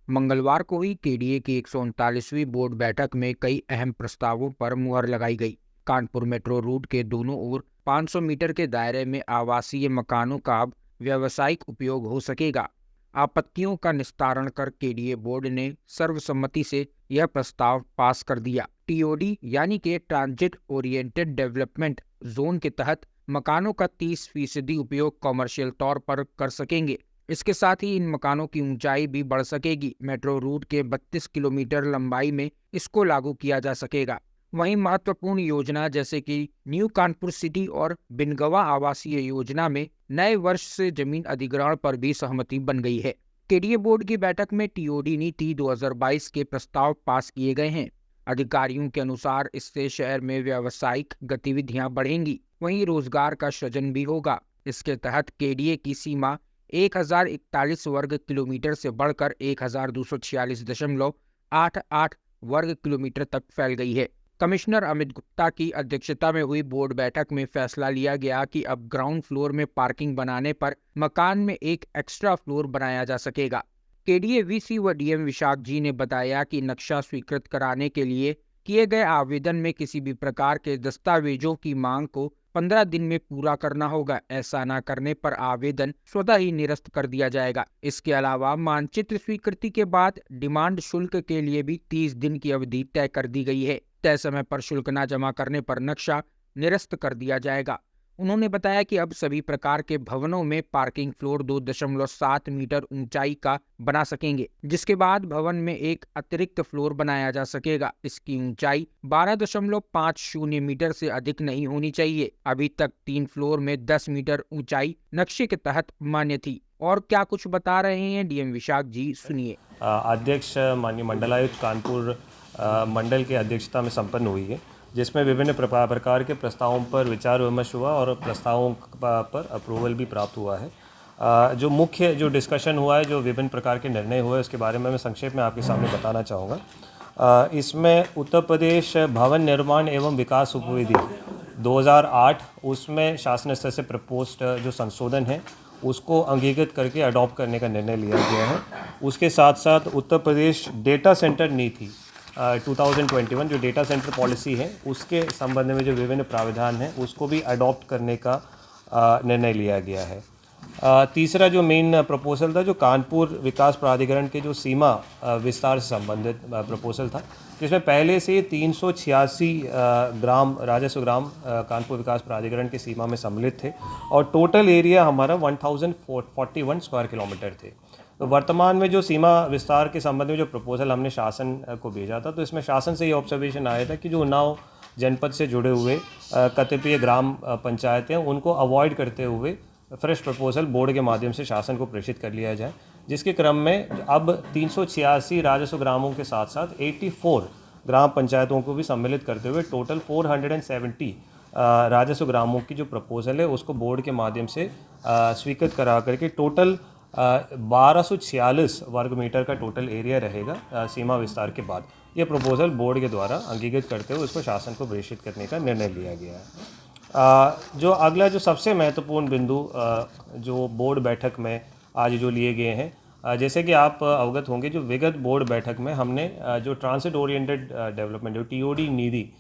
मंगलवार को हुई केडीए की 139वीं बोर्ड बैठक में कई अहम प्रस्तावों पर मुहर लगाई गई। कानपुर मेट्रो रूट के दोनों ओर 500 मीटर के दायरे में आवासीय मकानों का अब व्यावसायिक उपयोग हो सकेगा। आपत्तियों का निस्तारण कर केडीए बोर्ड ने सर्वसम्मति से यह प्रस्ताव पास कर दिया। टीओडी यानी कि ट्रांजिट ओरिएंटेड डेवलपमेंट जोन के तहत मकानों का 30% उपयोग कॉमर्शियल तौर पर कर सकेंगे। इसके साथ ही इन मकानों की ऊंचाई भी बढ़ सकेगी। मेट्रो रूट के 32 किलोमीटर लंबाई में इसको लागू किया जा सकेगा। वहीं महत्वपूर्ण योजना जैसे कि न्यू कानपुर सिटी और बिनगवा आवासीय योजना में नए वर्ष से जमीन अधिग्रहण पर भी सहमति बन गई है। केडीए बोर्ड की बैठक में टीओडी नीति 2022 के प्रस्ताव पास किए गए हैं। अधिकारियों के अनुसार इससे शहर में व्यावसायिक गतिविधियां बढ़ेंगी, वहीं रोजगार का सृजन भी होगा। इसके तहत केडीए की सीमा 1041 वर्ग किलोमीटर से बढ़कर 1246.88 वर्ग किलोमीटर तक फैल गई है। कमिश्नर अमित गुप्ता की अध्यक्षता में हुई बोर्ड बैठक में फैसला लिया गया कि अब ग्राउंड फ्लोर में पार्किंग बनाने पर मकान में एक एक्स्ट्रा फ्लोर बनाया जा सकेगा। केडीए वीसी व डीएम विशाख जी ने बताया कि नक्शा स्वीकृत कराने के लिए किए गए आवेदन में किसी भी प्रकार के दस्तावेजों की मांग को 15 दिन में पूरा करना होगा। ऐसा न करने पर आवेदन स्वतः ही निरस्त कर दिया जाएगा। इसके अलावा मानचित्र स्वीकृति के बाद डिमांड शुल्क के लिए भी 30 दिन की अवधि तय कर दी गई है। तय समय पर शुल्क न जमा करने पर नक्शा निरस्त कर दिया जाएगा। उन्होंने बताया कि अब सभी प्रकार के भवनों में पार्किंग फ्लोर 2.7 मीटर ऊंचाई का बना सकेंगे, जिसके बाद भवन में एक अतिरिक्त फ्लोर बनाया जा सकेगा। इसकी ऊंचाई 12.50 मीटर से अधिक नहीं होनी चाहिए। अभी तक 3 फ्लोर में 10 मीटर ऊंचाई नक्शे के तहत मान्य थी। और क्या कुछ बता रहे हैं डीएम विशाख जी, सुनिए। अध्यक्ष माननीय मंडलायुक्त कानपुर मंडल की अध्यक्षता में संपन्न हुई है, जिसमें विभिन्न प्रकार के प्रस्तावों पर विचार विमर्श हुआ और प्रस्तावों पर अप्रूवल भी प्राप्त हुआ है। जो मुख्य डिस्कशन हुआ है, जो विभिन्न प्रकार के निर्णय हुए, उसके बारे में मैं संक्षेप में आपके सामने बताना चाहूँगा। इसमें उत्तर प्रदेश भवन निर्माण एवं विकास उपविधि 2008 उसमें शासन स्तर से प्रपोज्ड जो संशोधन है उसको अंगीकृत करके अडॉप्ट करने का निर्णय लिया गया है। उसके साथ साथ उत्तर प्रदेश डेटा सेंटर नीति 2021 जो डेटा सेंटर पॉलिसी है उसके संबंध में जो विभिन्न प्रावधान हैं उसको भी अडॉप्ट करने का निर्णय लिया गया है। तीसरा जो मेन प्रपोजल था, जो कानपुर विकास प्राधिकरण के जो सीमा विस्तार से संबंधित प्रपोजल था, जिसमें पहले से 386 ग्राम राजस्व ग्राम कानपुर विकास प्राधिकरण की सीमा में सम्मिलित थे और टोटल एरिया हमारा 1041 स्क्वायर किलोमीटर थे। तो वर्तमान में जो सीमा विस्तार के संबंध में जो प्रपोजल हमने शासन को भेजा था, तो इसमें शासन से ये ऑब्जर्वेशन आया था कि जो उन्नाव जनपद से जुड़े हुए कतिपय ग्राम पंचायतें उनको अवॉइड करते हुए फ्रेश प्रपोजल बोर्ड के माध्यम से शासन को प्रेषित कर लिया जाए, जिसके क्रम में अब 386 राजस्व ग्रामों के साथ साथ 84 ग्राम पंचायतों को भी सम्मिलित करते हुए टोटल 470 राजस्व ग्रामों की जो प्रपोजल है उसको बोर्ड के माध्यम से स्वीकृत करा करके टोटल 1246 वर्ग मीटर का टोटल एरिया रहेगा सीमा विस्तार के बाद। ये प्रपोजल बोर्ड के द्वारा अंगीकृत करते हुए उसको शासन को प्रेषित करने का निर्णय लिया गया है। जो अगला जो सबसे महत्वपूर्ण बिंदु जो बोर्ड बैठक में आज जो लिए गए हैं, जैसे कि आप अवगत होंगे, जो विगत बोर्ड बैठक में हमने जो ट्रांसिट ओरिएंटेड डेवलपमेंट जो टीओडी नीति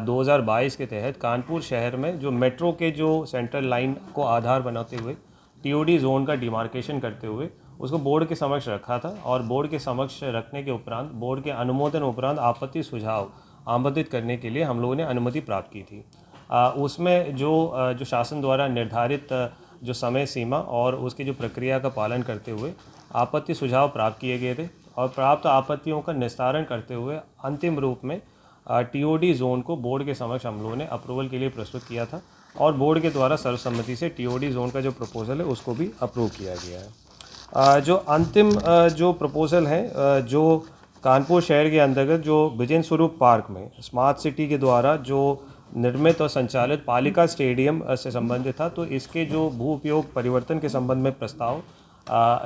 2022 के तहत कानपुर शहर में जो मेट्रो के जो सेंट्रल लाइन को आधार बनाते हुए टीओडी जोन का डिमार्केशन करते हुए उसको बोर्ड के समक्ष रखा था और बोर्ड के समक्ष रखने के उपरांत बोर्ड के अनुमोदन उपरांत आपत्ति सुझाव आमंत्रित करने के लिए हम लोगों ने अनुमति प्राप्त की थी। उसमें जो शासन द्वारा निर्धारित जो समय सीमा और उसकी जो प्रक्रिया का पालन करते हुए आपत्ति सुझाव प्राप्त किए गए थे और प्राप्त आपत्तियों का निस्तारण करते हुए अंतिम रूप में टीओडी जोन को बोर्ड के समक्ष हम लोगों ने अप्रूवल के लिए प्रस्तुत किया था और बोर्ड के द्वारा सर्वसम्मति से टीओडी जोन का जो प्रपोजल है उसको भी अप्रूव किया गया है। जो अंतिम जो प्रपोजल है, जो कानपुर शहर के अंतर्गत जो विजय स्वरूप पार्क में स्मार्ट सिटी के द्वारा जो निर्मित और संचालित पालिका स्टेडियम से संबंधित था, तो इसके जो भू उपयोग परिवर्तन के संबंध में प्रस्ताव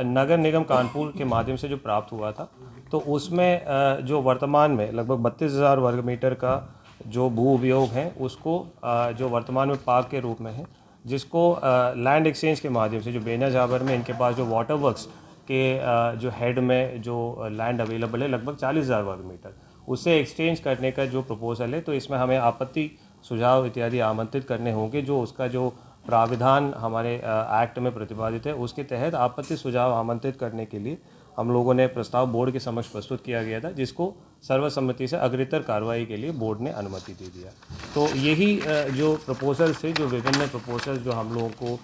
नगर निगम कानपुर के माध्यम से जो प्राप्त हुआ था, तो उसमें जो वर्तमान में लगभग 32,000 वर्ग मीटर का जो भू उपयोग है उसको जो वर्तमान में पार्क के रूप में है, जिसको लैंड एक्सचेंज के माध्यम से जो बेना जाबर में इनके पास जो वाटर वर्क्स के जो हेड में जो लैंड अवेलेबल है लगभग 40,000 वर्ग मीटर, उससे एक्सचेंज करने का जो प्रपोजल है, तो इसमें हमें आपत्ति सुझाव इत्यादि आमंत्रित करने होंगे। जो उसका जो प्राविधान हमारे एक्ट में प्रतिपादित है, उसके तहत आपत्ति सुझाव आमंत्रित करने के लिए हम लोगों ने प्रस्ताव बोर्ड के समक्ष प्रस्तुत किया गया था, जिसको सर्वसम्मति से अग्रतर कार्रवाई के लिए बोर्ड ने अनुमति दे दिया। तो यही जो प्रपोजल्स थे, जो विभिन्न प्रपोजल्स जो हम लोगों को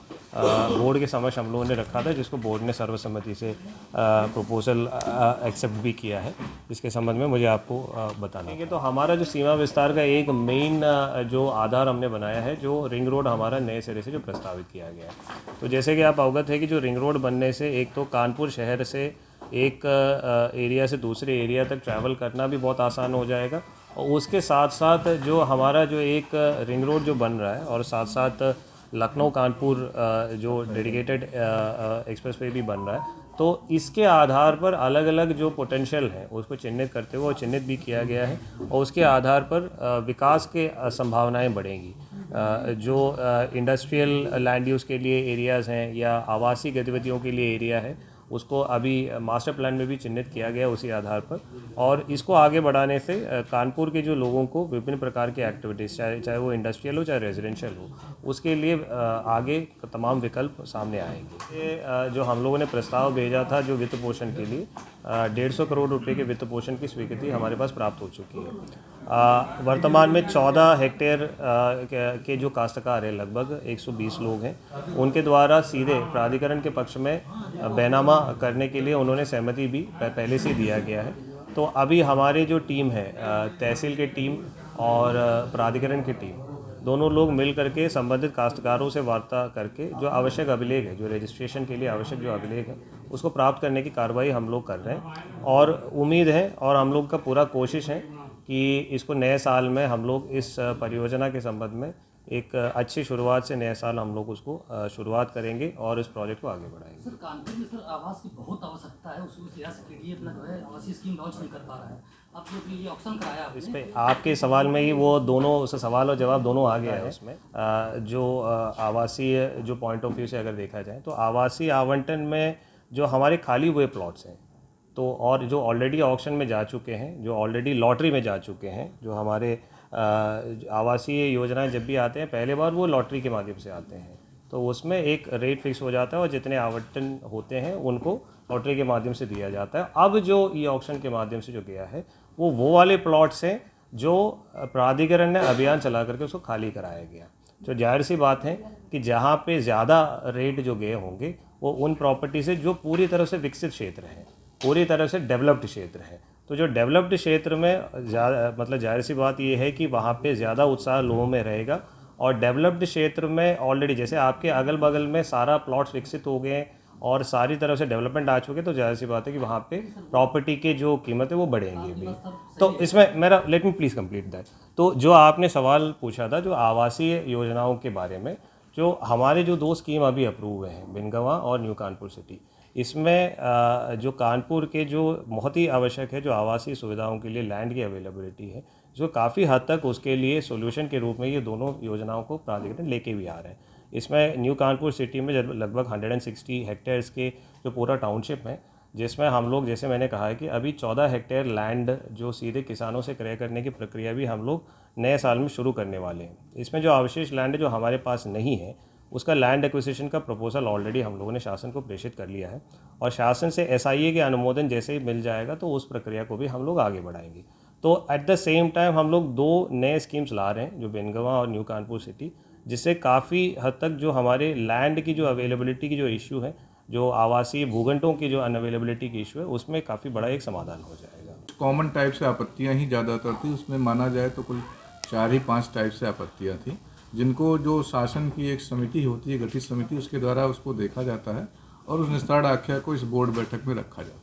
बोर्ड के समक्ष हम लोगों ने रखा था, जिसको बोर्ड ने सर्वसम्मति से प्रपोजल एक्सेप्ट भी किया है, इसके संबंध में मुझे आपको बताना है। तो हमारा जो सीमा विस्तार का एक मेन जो आधार हमने बनाया है, जो रिंग रोड हमारा नए सिरे से जो प्रस्तावित किया गया है। तो जैसे कि आप अवगत है कि जो रिंग रोड बनने से एक तो कानपुर शहर से एक एरिया से दूसरे एरिया तक ट्रैवल करना भी बहुत आसान हो जाएगा, और उसके साथ साथ जो हमारा जो एक रिंग रोड जो बन रहा है, और साथ साथ लखनऊ कानपुर जो डेडिकेटेड एक्सप्रेसवे भी बन रहा है, तो इसके आधार पर अलग अलग जो पोटेंशियल है उसको चिन्हित करते हुए चिन्हित भी किया गया है, और उसके आधार पर विकास के संभावनाएं बढ़ेंगी। जो इंडस्ट्रियल लैंड यूज़ के लिए एरियाज़ हैं या आवासीय गतिविधियों के लिए एरिया है, उसको अभी मास्टर प्लान में भी चिन्हित किया गया उसी आधार पर, और इसको आगे बढ़ाने से कानपुर के जो लोगों को विभिन्न प्रकार की एक्टिविटीज़, चाहे वो इंडस्ट्रियल हो चाहे रेजिडेंशियल हो, उसके लिए आगे तमाम विकल्प सामने आएंगे। ये जो हम लोगों ने प्रस्ताव भेजा था जो वित्त पोषण के लिए, 150 करोड़ रुपए के वित्त पोषण की स्वीकृति हमारे पास प्राप्त हो चुकी है। वर्तमान में 14 हेक्टेयर के जो काश्तकार हैं, लगभग 120 लोग हैं, उनके द्वारा सीधे प्राधिकरण के पक्ष में बैनामा करने के लिए उन्होंने सहमति भी पहले से दिया गया है। तो अभी हमारे जो टीम है, तहसील की टीम और प्राधिकरण की टीम, दोनों लोग मिल करके संबंधित काश्तकारों से वार्ता करके जो आवश्यक अभिलेख है, जो रजिस्ट्रेशन के लिए आवश्यक जो अभिलेख है, उसको प्राप्त करने की कार्रवाई हम लोग कर रहे हैं, और उम्मीद है और हम लोग का पूरा कोशिश है कि इसको नए साल में हम लोग इस परियोजना के संबंध में एक अच्छी शुरुआत से नए साल हम लोग उसको शुरुआत करेंगे और इस प्रोजेक्ट को आगे बढ़ाएंगे। सर, कानपुर में सर आवास की बहुत आवश्यकता है, उस लिहाज से केडीए अपना जो है आवासीय स्कीम लॉन्च नहीं कर पा रहा है। अब जो ये ऑप्शन कराया आपने, इस पे आपके सवाल में ही वो दोनों, उस सवाल और जवाब दोनों आ गया है उसमें। जो आवासीय जो पॉइंट ऑफ व्यू से अगर देखा जाए, तो आवासीय आवंटन में जो हमारे खाली हुए प्लॉट्स हैं, तो और जो ऑलरेडी ऑक्शन में जा चुके हैं, जो ऑलरेडी लॉटरी में जा चुके हैं, जो हमारे आवासीय योजनाएं जब भी आते हैं पहले बार वो लॉटरी के माध्यम से आते हैं, तो उसमें एक रेट फिक्स हो जाता है और जितने आवंटन होते हैं उनको लॉटरी के माध्यम से दिया जाता है। अब जो ई ऑक्शन के माध्यम से जो गया है, वो वाले प्लॉट्स हैं जो प्राधिकरण ने अभियान चला करके उसको खाली कराया गया। तो जाहिर सी बात है कि जहाँ पे ज़्यादा रेट जो गए होंगे वो उन प्रॉपर्टी से जो पूरी तरह से विकसित क्षेत्र है, पूरी तरह से डेवलप्ड क्षेत्र है। तो जो डेवलप्ड क्षेत्र में मतलब जाहिर सी बात ये है कि वहाँ पे ज़्यादा उत्साह लोगों में रहेगा, और डेवलप्ड क्षेत्र में ऑलरेडी जैसे आपके अगल बगल में सारा प्लॉट्स विकसित हो गए हैं और सारी तरफ से डेवलपमेंट आ चुके, तो जाहिर सी बात है कि वहाँ पे प्रॉपर्टी की जो कीमत है वो बढ़ेंगी भी। तो इसमें मेरा let me please complete that. तो जो आपने सवाल पूछा था जो आवासीय योजनाओं के बारे में, जो हमारे जो 2 स्कीम अभी अप्रूव हुए हैं, बिनगवा और न्यू कानपुर सिटी, इसमें जो कानपुर के जो बहुत ही आवश्यक है जो आवासीय सुविधाओं के लिए लैंड की अवेलेबिलिटी है, जो काफ़ी हद तक उसके लिए सोल्यूशन के रूप में ये दोनों योजनाओं को प्राधिकरण लेके भी आ रहे हैं। इसमें न्यू कानपुर सिटी में लगभग 160 हेक्टेयर्स के जो पूरा टाउनशिप है, जिसमें हम लोग, जैसे मैंने कहा है कि अभी 14 हेक्टेयर लैंड जो सीधे किसानों से क्रय करने की प्रक्रिया भी हम लोग नए साल में शुरू करने वाले हैं। इसमें जो अवशेष लैंड जो हमारे पास नहीं है, उसका लैंड एक्विजिशन का प्रपोजल ऑलरेडी हम लोगों ने शासन को प्रेषित कर लिया है, और शासन से SIA के अनुमोदन जैसे ही मिल जाएगा तो उस प्रक्रिया को भी हम लोग आगे बढ़ाएंगे। तो एट द सेम टाइम हम लोग 2 नए स्कीम्स ला रहे हैं, जो बिनगवा और न्यू कानपुर सिटी, जिससे काफ़ी हद तक जो हमारे लैंड की जो अवेलेबिलिटी की जो इशू है, जो आवासीय भूखंडों की जो अनअवेलेबिलिटी की इशू है, उसमें काफ़ी बड़ा एक समाधान हो जाएगा। कॉमन टाइप से आपत्तियां ही ज़्यादातर थी, उसमें माना जाए तो कुल 4 ही 5 टाइप से आपत्तियां थी, जिनको जो शासन की एक समिति होती है, गठित समिति, उसके द्वारा उसको देखा जाता है और उस निस्तारण आख्या को इस बोर्ड बैठक में रखा जाता है।